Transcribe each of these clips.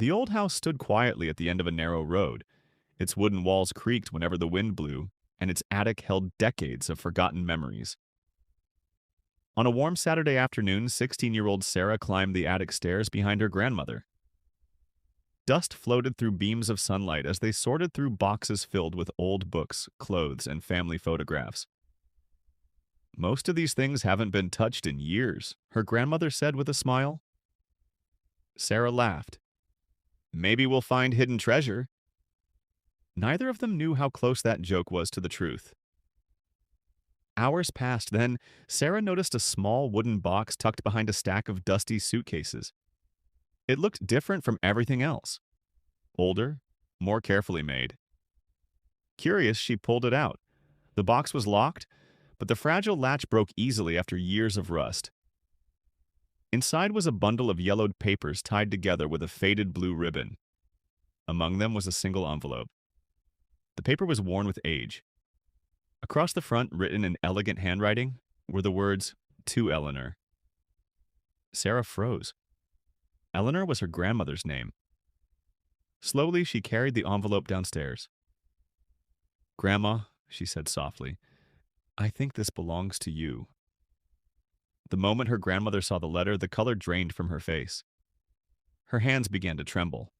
The old house stood quietly at the end of a narrow road. Its wooden walls creaked whenever the wind blew, and its attic held decades of forgotten memories. On a warm Saturday afternoon, 16-year-old Sarah climbed the attic stairs behind her grandmother. Dust floated through beams of sunlight as they sorted through boxes filled with old books, clothes, and family photographs. Most of these things haven't been touched in years, her grandmother said with a smile. Sarah laughed. Maybe we'll find hidden treasure. Neither of them knew how close that joke was to the truth. Hours passed, then Sarah noticed a small wooden box tucked behind a stack of dusty suitcases. It looked different from everything else. Older, more carefully made. Curious, she pulled it out. The box was locked, but the fragile latch broke easily after years of rust. Inside was a bundle of yellowed papers tied together with a faded blue ribbon. Among them was a single envelope. The paper was worn with age. Across the front, written in elegant handwriting, were the words, "To Eleanor." Sarah froze. Eleanor was her grandmother's name. Slowly, she carried the envelope downstairs. "Grandma," she said softly, "I think this belongs to you." The moment her grandmother saw the letter, the color drained from her face. Her hands began to tremble.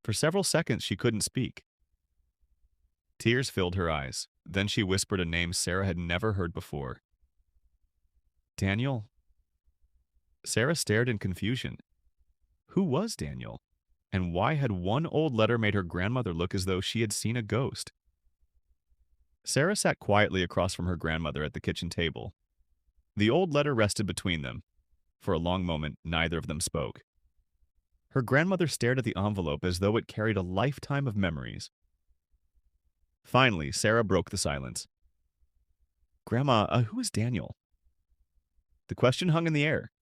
For several seconds, she couldn't speak. Tears filled her eyes. Then she whispered a name Sarah had never heard before. "Daniel?" Sarah stared in confusion. Who was Daniel? And why had one old letter made her grandmother look as though she had seen a ghost? Sarah sat quietly across from her grandmother at the kitchen table. The old letter rested between them. For a long moment, neither of them spoke. Her grandmother stared at the envelope as though it carried a lifetime of memories. Finally, Sarah broke the silence. "Grandma, who is Daniel?" The question hung in the air.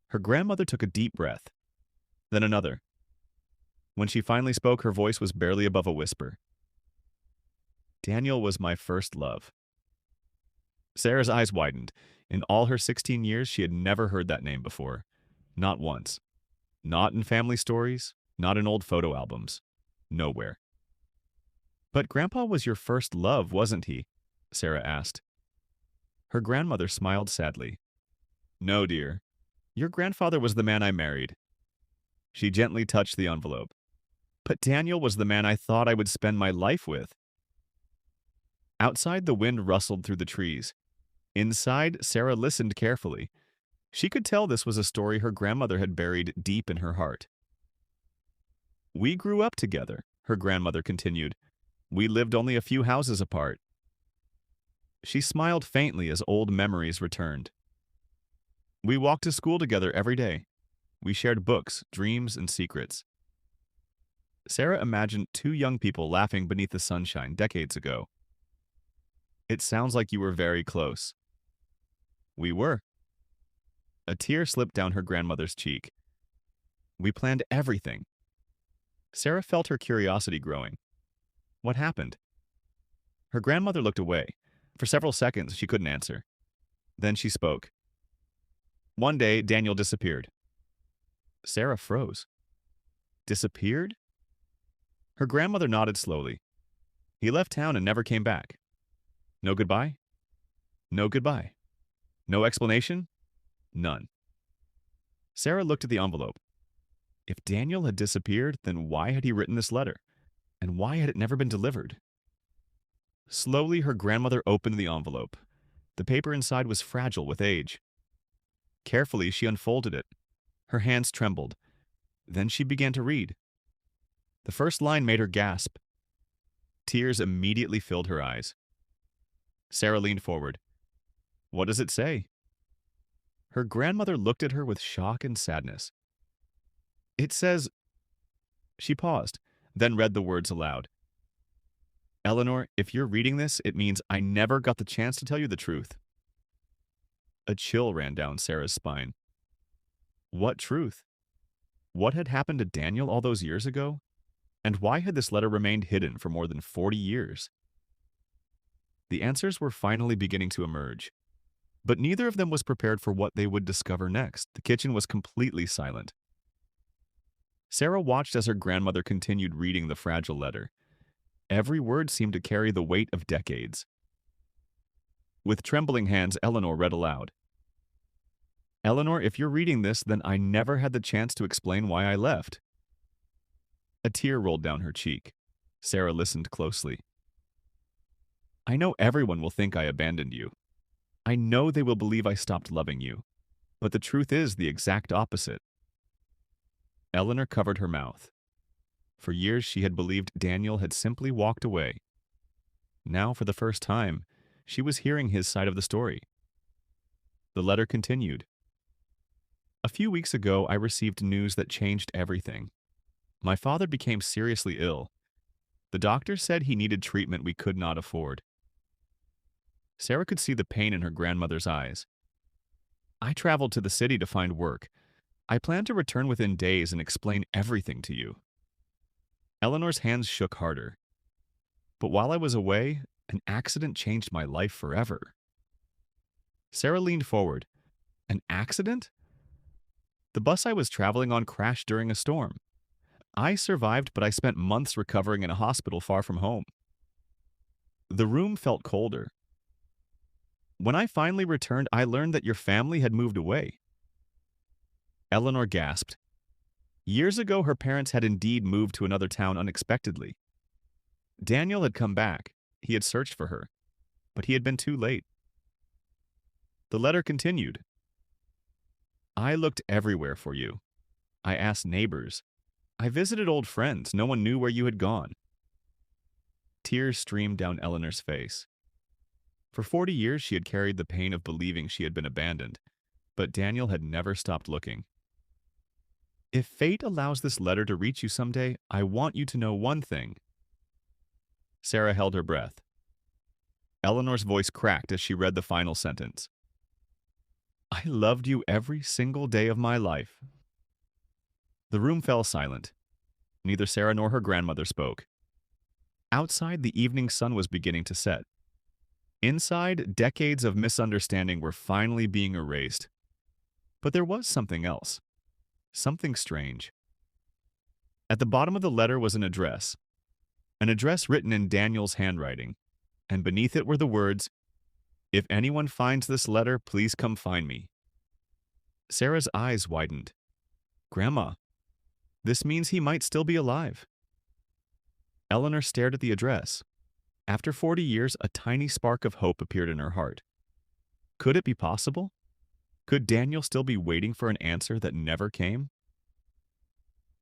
Her grandmother took a deep breath, then another. When she finally spoke, her voice was barely above a whisper. "Daniel was my first love." Sarah's eyes widened. In all her 16 years, she had never heard that name before. Not once. Not in family stories, not in old photo albums. Nowhere. "But Grandpa was your first love, wasn't he?" Sarah asked. Her grandmother smiled sadly. "No, dear. Your grandfather was the man I married." She gently touched the envelope. "But Daniel was the man I thought I would spend my life with." Outside, the wind rustled through the trees. Inside, Sarah listened carefully. She could tell this was a story her grandmother had buried deep in her heart. "We grew up together," her grandmother continued. "We lived only a few houses apart." She smiled faintly as old memories returned. "We walked to school together every day. We shared books, dreams, and secrets." Sarah imagined two young people laughing beneath the sunshine decades ago. "It sounds like you were very close." "We were." A tear slipped down her grandmother's cheek. "We planned everything." Sarah felt her curiosity growing. What happened? Her grandmother looked away. For several seconds, she couldn't answer. Then she spoke. "One day, Daniel disappeared." Sarah froze. "Disappeared?" Her grandmother nodded slowly. "He left town and never came back." "No goodbye?" "No goodbye." "No explanation?" "None." Sarah looked at the envelope. If Daniel had disappeared, then why had he written this letter? And why had it never been delivered? Slowly, her grandmother opened the envelope. The paper inside was fragile with age. Carefully, she unfolded it. Her hands trembled. Then she began to read. The first line made her gasp. Tears immediately filled her eyes. Sarah leaned forward. "What does it say?" Her grandmother looked at her with shock and sadness. "It says—" She paused, then read the words aloud. "Eleanor, if you're reading this, it means I never got the chance to tell you the truth." A chill ran down Sarah's spine. What truth? What had happened to Daniel all those years ago? And why had this letter remained hidden for more than 40 years? The answers were finally beginning to emerge. But neither of them was prepared for what they would discover next. The kitchen was completely silent. Sarah watched as her grandmother continued reading the fragile letter. Every word seemed to carry the weight of decades. With trembling hands, Eleanor read aloud. Eleanor, if you're reading this, then I never had the chance to explain why I left. A tear rolled down her cheek. Sarah listened closely. I know everyone will think I abandoned you. I know they will believe I stopped loving you. But the truth is the exact opposite. Eleanor covered her mouth. For years she had believed Daniel had simply walked away. Now, for the first time, she was hearing his side of the story. The letter continued. A few weeks ago, I received news that changed everything. My father became seriously ill. The doctor said he needed treatment we could not afford. Sarah could see the pain in her grandmother's eyes. I traveled to the city to find work. I plan to return within days and explain everything to you. Eleanor's hands shook harder. But while I was away, an accident changed my life forever. Sarah leaned forward. An accident? The bus I was traveling on crashed during a storm. I survived, but I spent months recovering in a hospital far from home. The room felt colder. When I finally returned, I learned that your family had moved away. Eleanor gasped. Years ago, her parents had indeed moved to another town unexpectedly. Daniel had come back. He had searched for her, but he had been too late. The letter continued. I looked everywhere for you. I asked neighbors. I visited old friends. No one knew where you had gone. Tears streamed down Eleanor's face. For 40 years, she had carried the pain of believing she had been abandoned, but Daniel had never stopped looking. If fate allows this letter to reach you someday, I want you to know one thing. Sarah held her breath. Eleanor's voice cracked as she read the final sentence. I loved you every single day of my life. The room fell silent. Neither Sarah nor her grandmother spoke. Outside, the evening sun was beginning to set. Inside, decades of misunderstanding were finally being erased. But there was something else. Something strange. At the bottom of the letter was an address written in Daniel's handwriting, and beneath it were the words, If anyone finds this letter, please come find me. Sarah's eyes widened. Grandma, this means he might still be alive. Eleanor stared at the address. After 40 years, a tiny spark of hope appeared in her heart. Could it be possible? Could Daniel still be waiting for an answer that never came?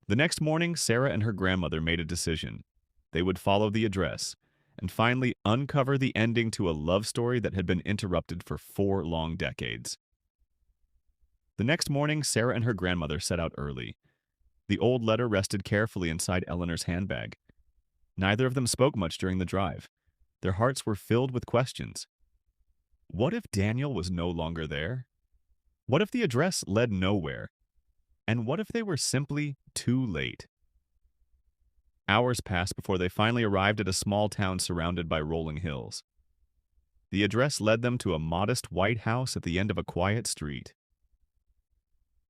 The next morning, Sarah and her grandmother made a decision. They would follow the address and finally uncover the ending to a love story that had been interrupted for 4 long decades. The next morning, Sarah and her grandmother set out early. The old letter rested carefully inside Eleanor's handbag. Neither of them spoke much during the drive. Their hearts were filled with questions. What if Daniel was no longer there? What if the address led nowhere? And what if they were simply too late? Hours passed before they finally arrived at a small town surrounded by rolling hills. The address led them to a modest white house at the end of a quiet street.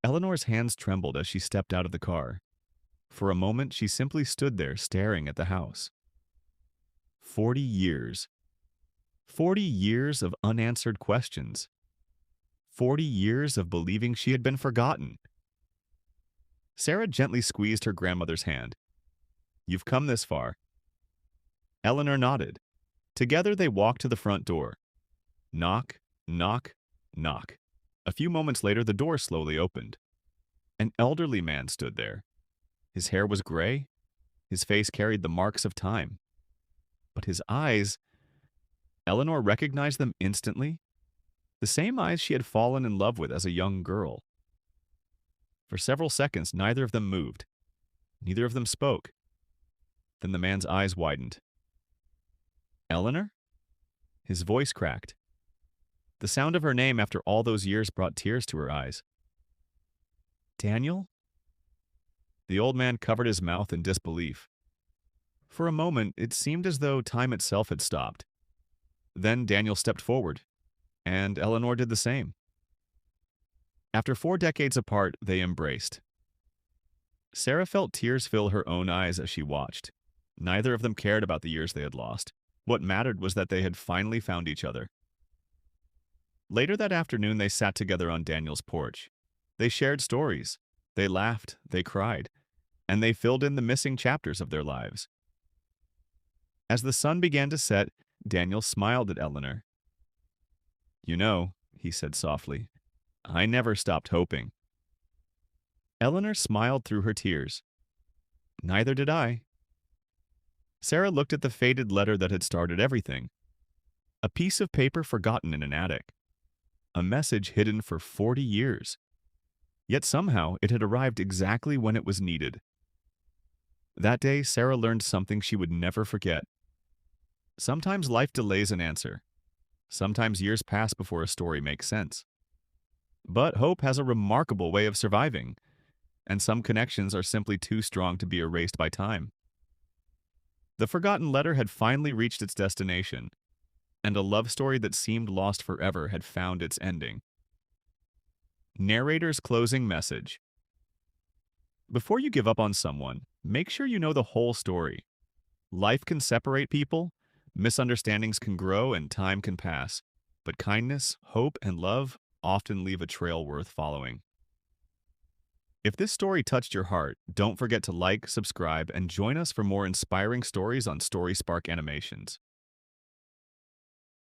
Eleanor's hands trembled as she stepped out of the car. For a moment, she simply stood there staring at the house. 40 years. 40 years of unanswered questions. 40 years of believing she had been forgotten. Sarah gently squeezed her grandmother's hand. You've come this far. Eleanor nodded. Together they walked to the front door. Knock, knock, knock. A few moments later, the door slowly opened. An elderly man stood there. His hair was gray. His face carried the marks of time. But his eyes, Eleanor recognized them instantly. The same eyes she had fallen in love with as a young girl. For several seconds, neither of them moved. Neither of them spoke. Then the man's eyes widened. Eleanor? His voice cracked. The sound of her name after all those years brought tears to her eyes. Daniel? The old man covered his mouth in disbelief. For a moment, it seemed as though time itself had stopped. Then Daniel stepped forward, and Eleanor did the same. After 4 decades apart, they embraced. Sarah felt tears fill her own eyes as she watched. Neither of them cared about the years they had lost. What mattered was that they had finally found each other. Later that afternoon, they sat together on Daniel's porch. They shared stories. They laughed, they cried, and they filled in the missing chapters of their lives. As the sun began to set, Daniel smiled at Eleanor. "You know," he said softly, "I never stopped hoping." Eleanor smiled through her tears. "Neither did I." Sarah looked at the faded letter that had started everything. A piece of paper forgotten in an attic. A message hidden for 40 years. Yet somehow it had arrived exactly when it was needed. That day, Sarah learned something she would never forget. Sometimes life delays an answer. Sometimes years pass before a story makes sense. But hope has a remarkable way of surviving, and some connections are simply too strong to be erased by time. The forgotten letter had finally reached its destination, and a love story that seemed lost forever had found its ending. Narrator's closing message. Before you give up on someone, make sure you know the whole story. Life can separate people, misunderstandings can grow, and time can pass. But kindness, hope, and love often leave a trail worth following. If this story touched your heart, don't forget to like, subscribe, and join us for more inspiring stories on StorySpark Animations.